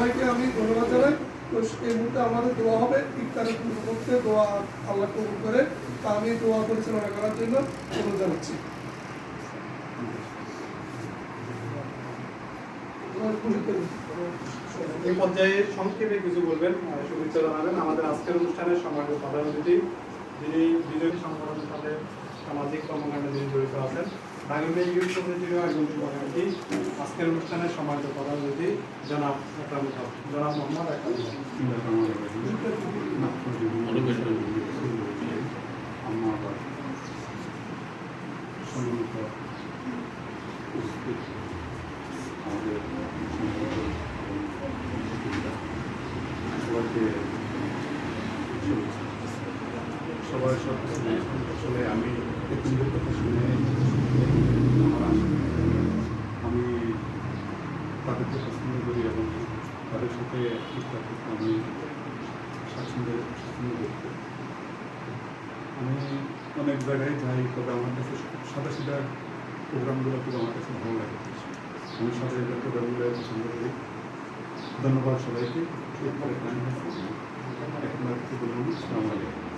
সবাইকে আমি ধন্যবাদ জানাই। তো এই মুহূর্তে আমাদের দোয়া হবে, ইফতারের পূর্ববর্তী দোয়া আল্লাহ কবুল করে, তা আমি দোয়া পরিচালনা করার জন্য অনুরোধ জানাচ্ছি। এই পর্যায়ে সংক্ষেপে কিছু বলবেন, শুভেচ্ছা জানাবেন আমাদের আজকের অনুষ্ঠানের সম্মানিত প্রধান অতিথি, যিনি বিজেপি সংগঠনের সাথে সামাজিক কর্মকাণ্ডে যিনি জড়িত আছেন, ঢাকা ইউথ কমিটিরও একজন শুভাকাঙ্ক্ষী। আজকের অনুষ্ঠানের সম্মানিত প্রধান অতিথি জনাব মোহাম্মদ আকরাম। সবাই সব আসলে আমি একুশের কথা শুনে আমি তাদেরকে পছন্দ করি এবং তাদের সাথে ঠিকঠাক আমি স্বাচ্ছন্দ্য করতে। আমি অনেক জায়গায় যাই, তবে আমার কাছে সাদা সিধা প্রোগ্রামগুলো খুব আমার কাছে ভালো লাগে। আমি সাদা সিধা প্রোগ্রামগুলো পছন্দ করি। ধন্যবাদ সবাইকে। এখন আর কিছু বলুন। আসসালামু আলাইকুম।